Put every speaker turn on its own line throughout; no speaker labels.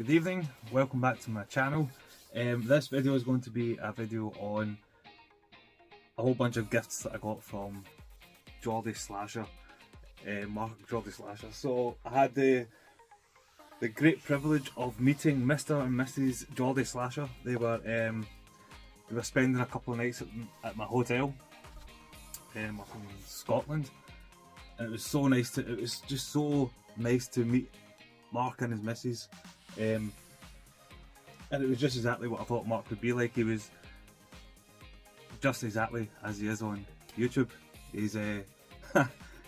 Good evening, welcome back to my channel. This video is going to be a video on a whole bunch of gifts that I got from Geordie Slasher, Mark Geordie Slasher. So I had the great privilege of meeting Mr and Mrs Geordie Slasher. They were spending a couple of nights at my hotel up in Scotland, and it was so nice to. It was just so nice to meet Mark and his missus. And it was just exactly what I thought Mark would be like. He was just exactly as he is on YouTube. He's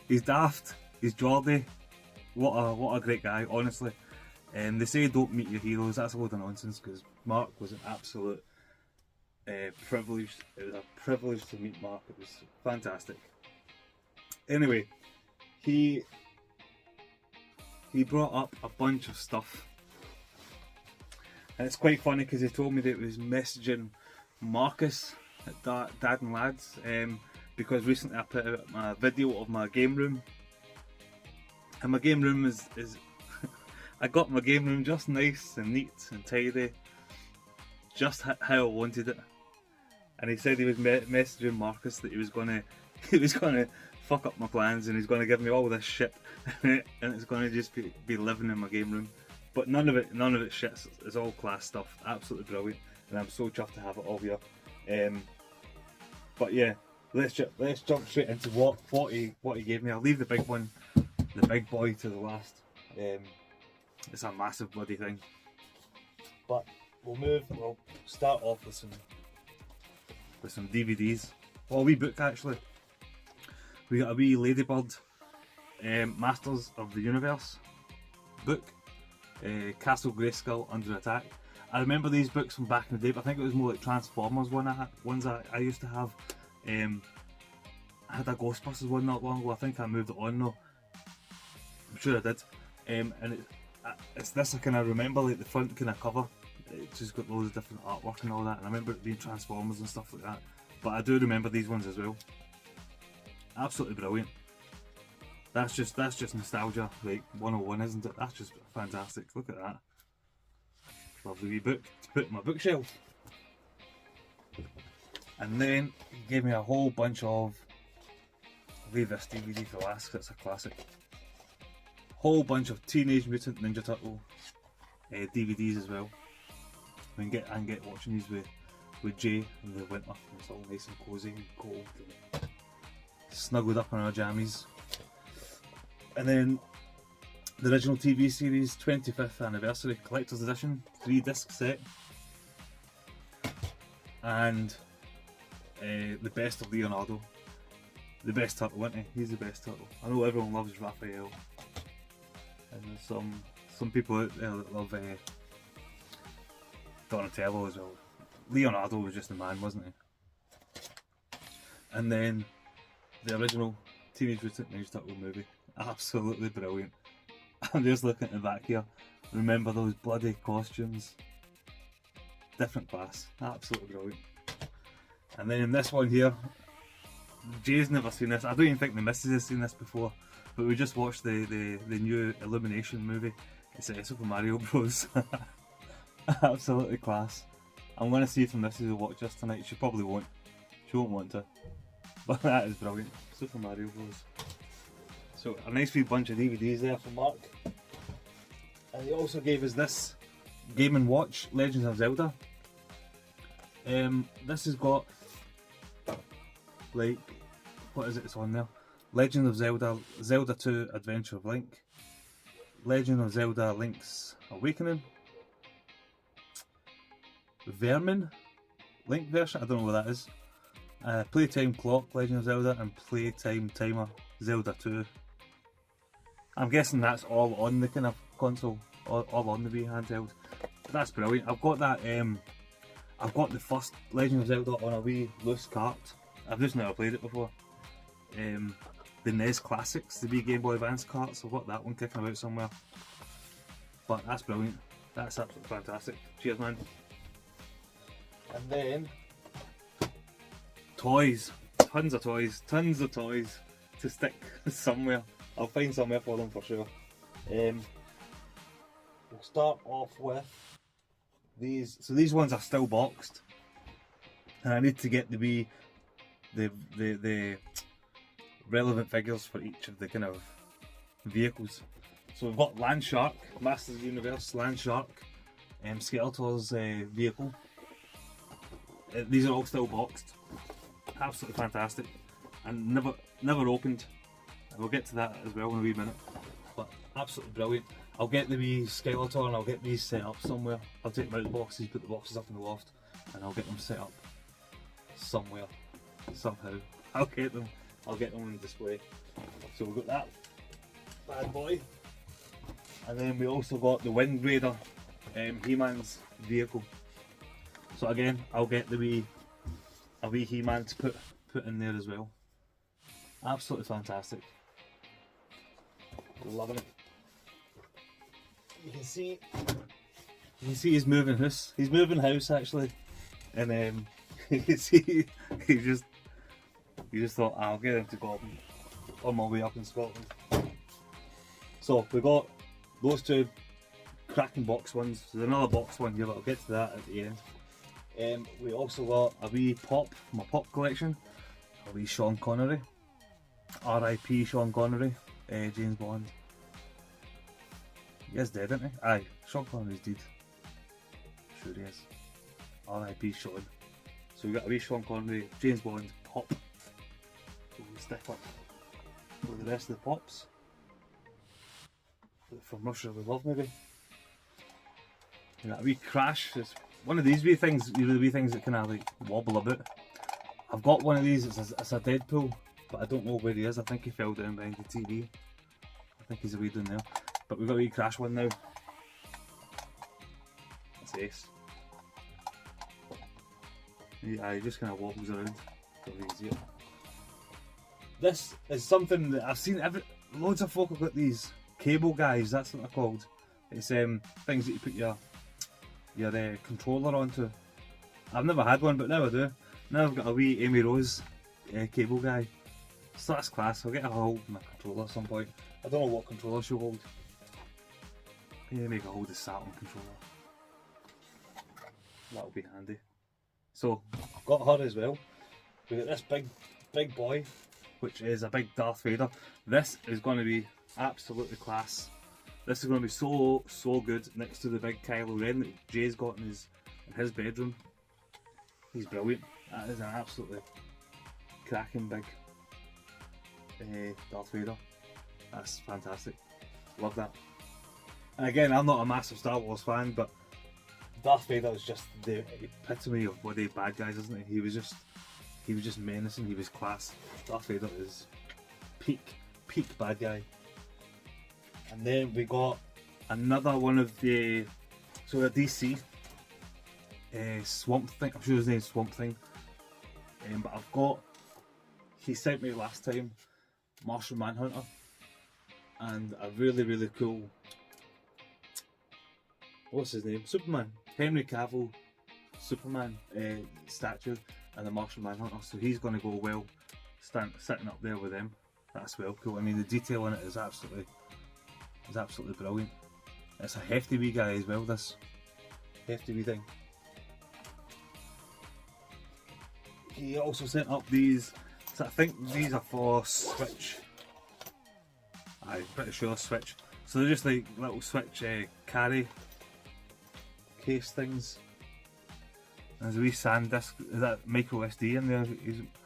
he's daft, he's Geordie. What a great guy, honestly. They say don't meet your heroes. That's a load of nonsense, because Mark was an absolute privilege. It was a privilege to meet Mark. It was fantastic. Anyway, he brought up a bunch of stuff. And it's quite funny because he told me that it was messaging Marcus at Dad and Lads, because recently I put out my video of my game room, and my game room is I got my game room just nice and neat and tidy, just how I wanted it. And he said he was messaging Marcus that he was gonna fuck up my plans, and he's gonna give me all this shit, and it's gonna just be living in my game room. But none of it shit. It's all class stuff. Absolutely brilliant, and I'm so chuffed to have it all here. But yeah, let's jump straight into what he gave me. I'll leave the big one, the big boy, to the last. It's a massive bloody thing. But we'll start off with some DVDs. Well, a wee book actually. We got a wee Ladybird Masters of the Universe book. Castle Grayskull Under Attack. I remember these books from back in the day, but I think it was more like Transformers ones I used to have. I had a Ghostbusters one not long ago. I think I moved it on though. I'm sure I did. And it's this I kind of remember, like the front kind of cover. It's just got loads of different artwork and all that, and I remember it being Transformers and stuff like that. But I do remember these ones as well. Absolutely brilliant. That's just nostalgia, like 101, isn't it? That's just fantastic. Look at that. Lovely wee book to put in my bookshelf. And then he gave me a whole bunch of, I'll leave this DVD for last because it's a classic. Whole bunch of Teenage Mutant Ninja Turtle DVDs as well. I can get watching these with Jay in the winter, and it's all nice and cosy and cold and snuggled up in our jammies. And then the original TV series 25th anniversary collector's edition 3-disc set, and the best of Leonardo, the best turtle, isn't he? He's the best turtle. I know everyone loves Raphael, and there's some people out there that love Donatello as well. Leonardo was just the man, wasn't he? And then the original Teenage Mutant Ninja Turtle movie. Absolutely brilliant. I'm just looking at the back here. Remember those bloody costumes? Different class. Absolutely brilliant. And then in this one here, Jay's never seen this. I don't even think the missus has seen this before. But we just watched the new Illumination movie. It's Super Mario Bros. Absolutely class. I'm going to see if the missus will watch this tonight. She probably won't. She won't want to. But that is brilliant. Super Mario Bros. So a nice wee bunch of DVDs there from Mark. And he also gave us this Game & Watch Legends of Zelda. This has got, like, what is it? It's on there. Legend of Zelda, Zelda 2 Adventure of Link, Legend of Zelda Link's Awakening, Vermin Link version, I don't know what that is. Playtime Clock Legend of Zelda, and Playtime Timer Zelda 2. I'm guessing that's all on the kind of console, all on the Wii handheld. But that's brilliant. I've got that. I've got the first Legend of Zelda on a wee loose cart. I've just never played it before. The NES Classics, the Wii Game Boy Advance carts. I've got that one kicking about somewhere. But that's brilliant. That's absolutely fantastic. Cheers, man. And then toys. Tons of toys to stick somewhere. I'll find somewhere for them for sure. We'll we'll start off with these. So these ones are still boxed, and I need to get the relevant figures for each of the kind of vehicles. So we've got Land Shark, Masters of the Universe, Land Shark, Skeletor's vehicle. These are all still boxed. Absolutely fantastic, and never opened. We'll get to that as well in a wee minute. But absolutely brilliant. I'll get the wee Skeletor and I'll get these set up somewhere. I'll take them out of the boxes, put the boxes up in the loft, and I'll get them set up somewhere, somehow. I'll get them on display. So we've got that bad boy, and then we also got the Wind Raider, He-Man's vehicle. So again, I'll get a wee He-Man to put in there as well. Absolutely fantastic. Loving it. You can see he's moving house. He's moving house actually, and you can see he just thought, I'll get into Scotland on my way up in Scotland. So we got those two cracking box ones. There's another box one here, but I'll get to that at the end. We also got a wee pop, my pop collection, a wee Sean Connery, R.I.P. Sean Connery, James Bond. He is dead, isn't he? Aye, Sean Connery's dead. Sure he is. R.I.P. Sean. So we got a wee Sean Connery, James Bond pop. So we'll stick up with the rest of the pops. From Russia with Love, maybe. We got a wee Crash. It's one of these wee things, you know, the wee things that kind of like wobble about. I've got one of these, it's a Deadpool, but I don't know where he is. I think he fell down behind the TV. I think he's away down there. But we've got a wee Crash one now. That's ace. Yeah, he just kind of wobbles around. Easier. This is something that I've seen loads of folk have got these cable guys, that's what they're called. It's things that you put your controller onto. I've never had one, but now I do. Now I've got a wee Amy Rose cable guy. So that's class. I'll get a hold of my controller at some point. I don't know what controller she'll hold. Maybe make a hold of Saturn controller. That'll be handy. So I've got her as well. We got this big boy, which is a big Darth Vader. This is going to be absolutely class. This is going to be so good next to the big Kylo Ren that Jay's got in his bedroom. He's brilliant. That is an absolutely cracking big Darth Vader. That's fantastic. Love that. And again, I'm not a massive Star Wars fan, but Darth Vader is just the epitome of bloody bad guys, isn't he? He was just menacing. He was class. Darth Vader is peak bad guy. And then we got another one of the DC Swamp Thing. I'm sure his name's Swamp Thing. But I've got, he sent me last time, Martian Manhunter, and a really cool, what's his name? Superman. Henry Cavill Superman statue and the Martian Manhunter. So he's going to go well sitting up there with them. That's well cool. I mean, the detail in it is absolutely brilliant. It's a hefty wee guy as well, this hefty wee thing. He also sent up these, so I think these are for Switch. I'm pretty sure Switch. So they're just like little Switch carry case things. There's a wee SanDisk, is that micro SD in there?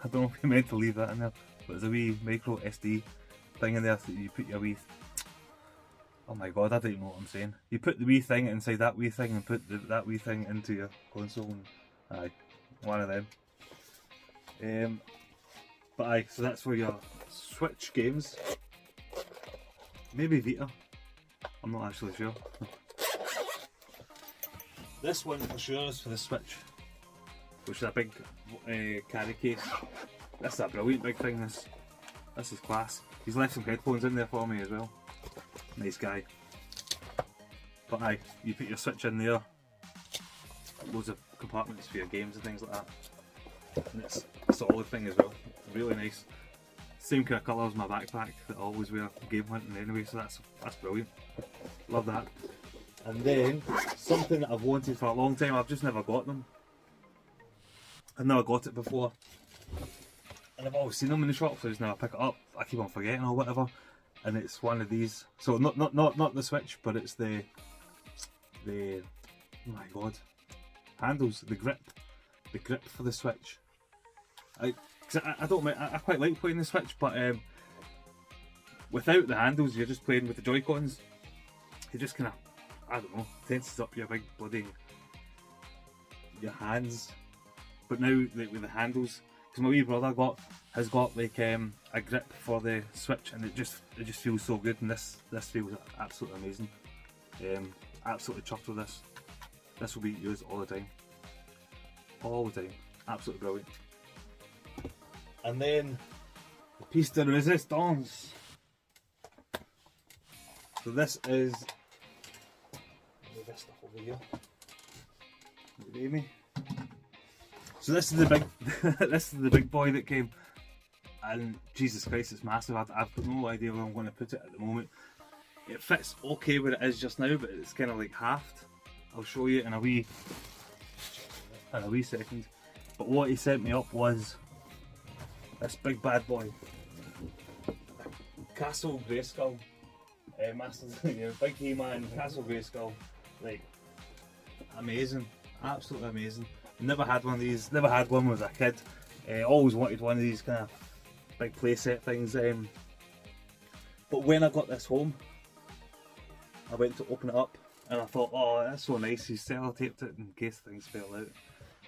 I don't know if you meant to leave that in there, but there's a wee micro SD thing in there that you put your wee, oh my god, I don't know what I'm saying. You put the wee thing inside that wee thing and put that wee thing into your console, and aye, one of them. But aye, so that's for your Switch games. Maybe Vita, I'm not actually sure. This one for sure is for the Switch, which is a big carry case. This is a brilliant big thing, this is class. He's left some headphones in there for me as well. Nice guy. But aye, you put your Switch in there, loads of compartments for your games and things like that. And it's a solid thing as well, really nice. Same kind of colour as my backpack that I always wear game hunting anyway, so that's brilliant. Love that. And then something that I've wanted for a long time, I've just never got them. I've never got it before, and I've always seen them in the shop, so I just never pick it up. I keep on forgetting or whatever. And it's one of these. So not the Switch, but it's the oh my god, handles, the grip for the Switch. I quite like playing the Switch, but without the handles, you're just playing with the Joy-Cons. You just kind of, I don't know, tenses up your big bloody your hands. But now with the handles, because my wee brother has got like a grip for the Switch, and it just feels so good, and this feels absolutely amazing. Absolutely chuffed with this. This will be used all the time. All the time. Absolutely brilliant. And then the piece de resistance. So this is, move this stuff over here. Baby. So this is the big this is the big boy that came, and Jesus Christ, it's massive. I've got no idea where I'm going to put it at the moment. It fits okay where it is just now, but it's kind of like halved. I'll show you in a wee second. But what he sent me up was this big bad boy, Castle Grayskull, Masters, big He-Man, Castle Grayskull, like amazing, absolutely amazing. Never had one of these. Never had one when I was a kid. Always wanted one of these kind of big playset things. But when I got this home, I went to open it up, and I thought, oh, that's so nice. He sellotaped it in case things fell out.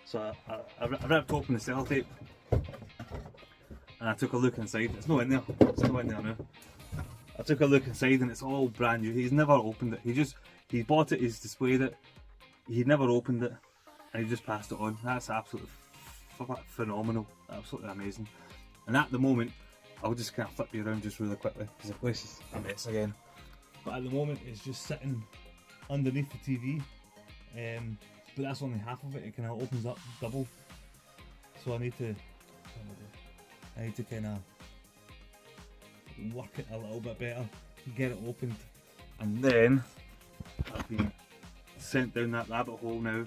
So I ripped open the sellotape, and I took a look inside. It's not in there. It's not in there now. I took a look inside, and it's all brand new. He's never opened it. He bought it. He's displayed it. He never opened it, and he just passed it on. That's absolutely phenomenal. Absolutely amazing. And at the moment, I'll just kind of flip you around just really quickly because the place is a mess again. But at the moment, it's just sitting underneath the TV. But that's only half of it. It kind of opens up double. So I need to kind of work it a little bit better, get it opened, and then I've been sent down that rabbit hole now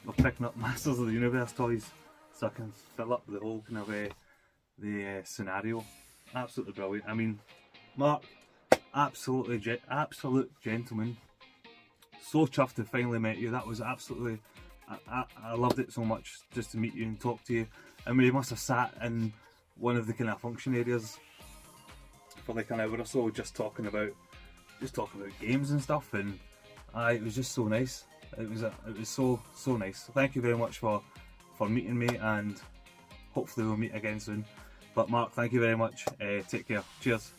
of picking up Masters of the Universe toys, so I can fill up the whole kind of the scenario. Absolutely brilliant. I mean, Mark, absolute gentleman. So chuffed to finally met you. That was absolutely, I loved it so much just to meet you and talk to you. I mean, we must have sat in one of the kind of function areas for like an hour or so, just talking about games and stuff, and it was just so nice. It was so nice. So thank you very much for meeting me, and hopefully we'll meet again soon. But Mark, thank you very much. Take care. Cheers.